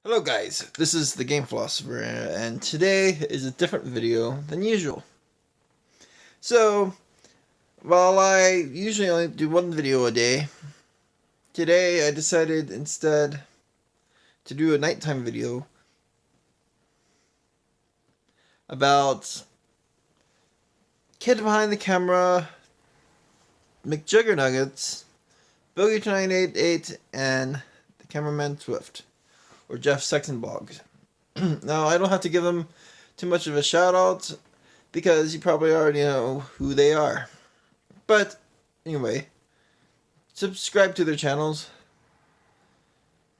Hello guys, this is the Game Philosopher, and today is a different video than usual. So, while I usually only do one video a day, today I decided instead to do a nighttime video about Kid Behind the Camera, McJuggernuggets, Bogey2988, and the cameraman Swift, or Jeff Saxton blogs. Now, I don't have to give them too much of a shout out because you probably already know who they are. But anyway, subscribe to their channels.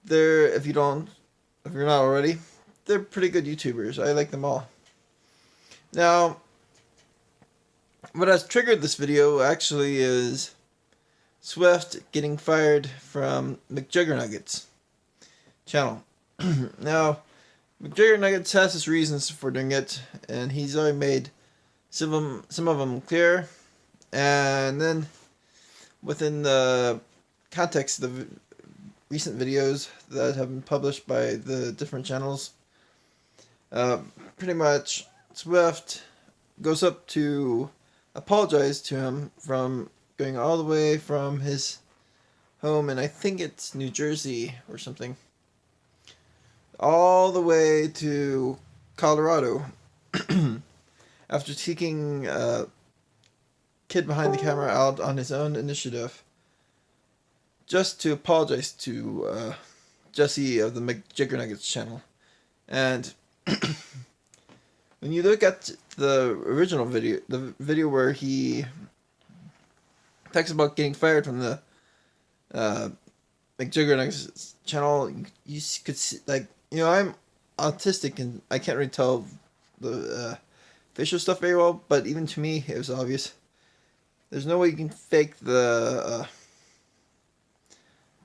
If you're not already, they're pretty good YouTubers. I like them all. Now, what has triggered this video actually is Swift getting fired from McJuggernuggets channel. Now, McJuggernuggets has his reasons for doing it, and he's already made some of them clear. And then, within the context of the recent videos that have been published by the different channels, pretty much Swift goes up to apologize to him from going all the way from his home, and I think it's New Jersey or something, all the way to Colorado after taking Kid Behind the Camera out on his own initiative just to apologize to Jesse of the McJuggernuggets channel. And when you look at the original video, the video where he talks about getting fired from the McJuggernuggets channel, you could see, like, I'm autistic and I can't really tell the facial stuff very well, but even to me, it was obvious. There's no way you can fake the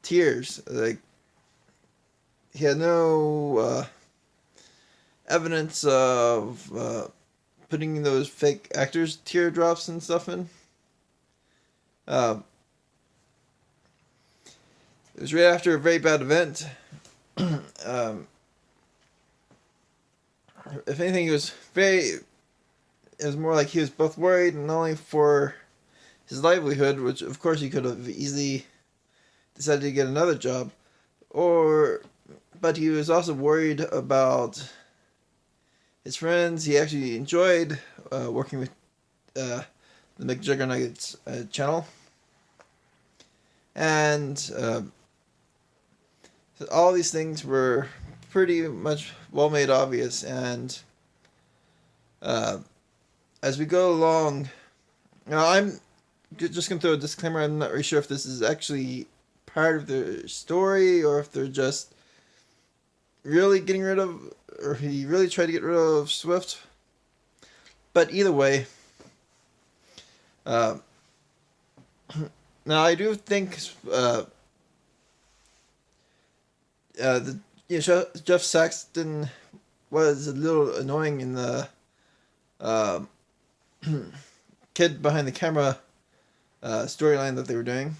tears. Like, he had no evidence of putting those fake actors' teardrops and stuff in. It was right after a very bad event. If anything, it was more like he was both worried, not only for his livelihood, which of course he could have easily decided to get another job, but he was also worried about his friends. He actually enjoyed working with the McJuggernuggets channel, and all these things were pretty much well made obvious. And as we go along, now I'm just going to throw a disclaimer. I'm not really sure if this is actually part of their story or if they're just really getting rid of, or he really tried to get rid of Swift. But either way, now I do think Jeff Saxton was a little annoying in the Kid Behind the Camera storyline that they were doing,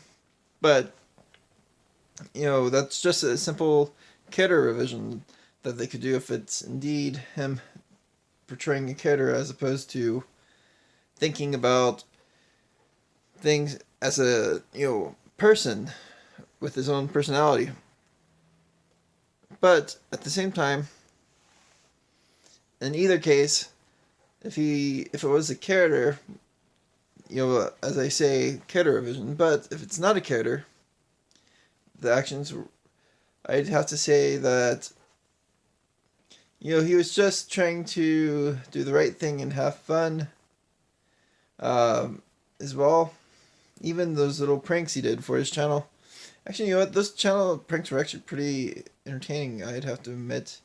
but that's just a simple character revision that they could do if it's indeed him portraying a character as opposed to thinking about things as a person with his own personality. But at the same time, in either case, if it was a character, as I say, character revision. But if it's not a character, the actions, I'd have to say that he was just trying to do the right thing and have fun, as well. Even those little pranks he did for his channel. Actually, those channel pranks were actually pretty entertaining, I'd have to admit.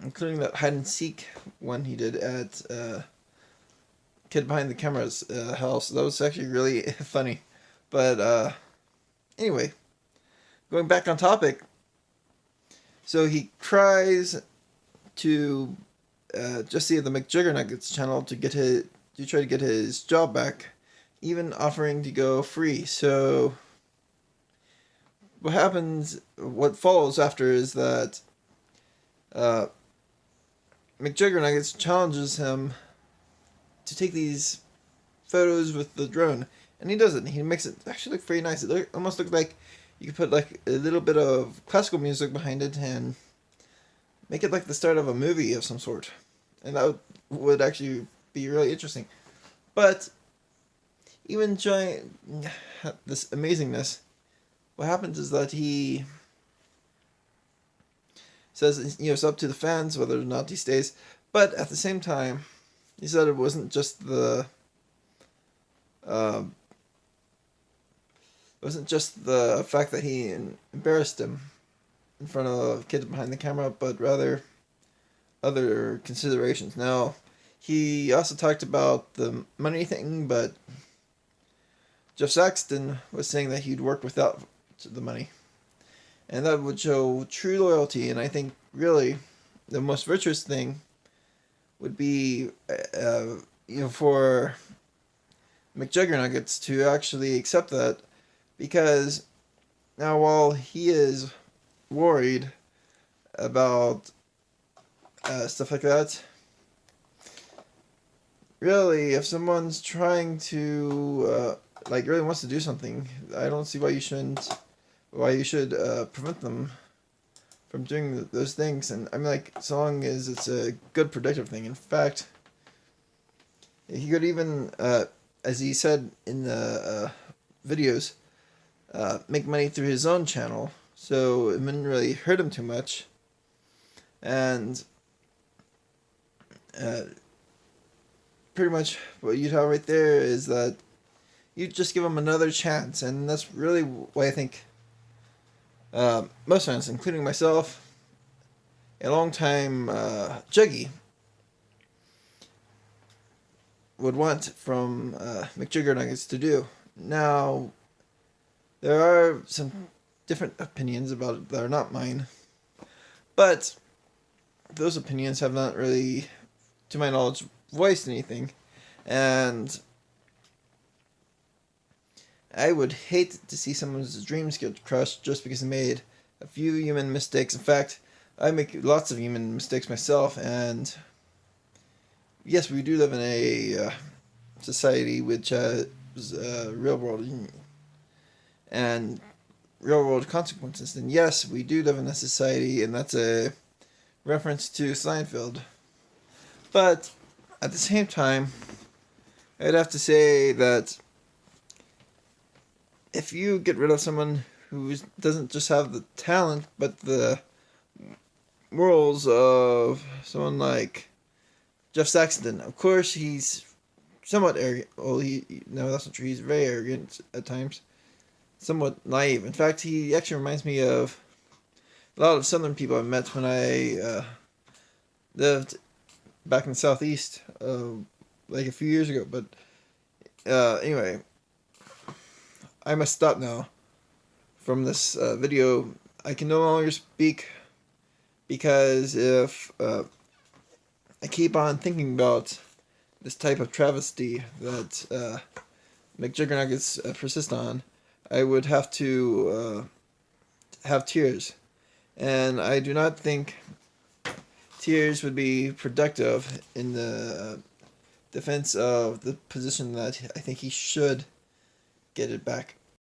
Including that hide and seek one he did at Kid Behind the Camera's house. That was actually really funny. But anyway, going back on topic. So he tries to Jesse of the McJuggernuggets channel to try to get his job back, even offering to go free. So what follows after is that McJuggernuggets challenges him to take these photos with the drone, and he does it. And he makes it actually look very nice. It almost looked like you could put like a little bit of classical music behind it and make it like the start of a movie of some sort, and that would actually be really interesting. But even enjoying this amazingness, what happens is that he says, it's up to the fans whether or not he stays. But at the same time, he said it wasn't just the fact that he embarrassed him in front of kids behind the camera, but rather other considerations. Now, he also talked about the money thing, but Jeff Saxton was saying that he'd work without the money. And that would show true loyalty, and I think really the most virtuous thing would be for McJuggernuggets to actually accept that, because now while he is worried about stuff like that, really, if someone's trying to really wants to do something, I don't see why you should prevent them from doing those things. And I mean, like, so long as it's a good productive thing. In fact, he could even, as he said in the videos, make money through his own channel, so it wouldn't really hurt him too much. And pretty much what you'd have right there is that you just give him another chance, and that's really why I think most fans, including myself, a long-time Juggy, would want from McJuggernuggets to do. Now, there are some different opinions about it that are not mine, but those opinions have not really, to my knowledge, voiced anything, and I would hate to see someone's dreams get crushed just because they made a few human mistakes. In fact, I make lots of human mistakes myself, and yes, we do live in a society which has real world and real world consequences. And yes, we do live in a society, and that's a reference to Seinfeld. But at the same time, I'd have to say that if you get rid of someone who doesn't just have the talent, but the morals of someone like Jeff Saxton, of course he's somewhat arrogant. Well, no, that's not true. He's very arrogant at times, somewhat naive. In fact, he actually reminds me of a lot of Southern people I met when I lived back in the Southeast, like a few years ago. But anyway, I must stop now from this video. I can no longer speak, because if I keep on thinking about this type of travesty that McJuggernuggets persist on, I would have to have tears. And I do not think tears would be productive in the defense of the position that I think he should get it back.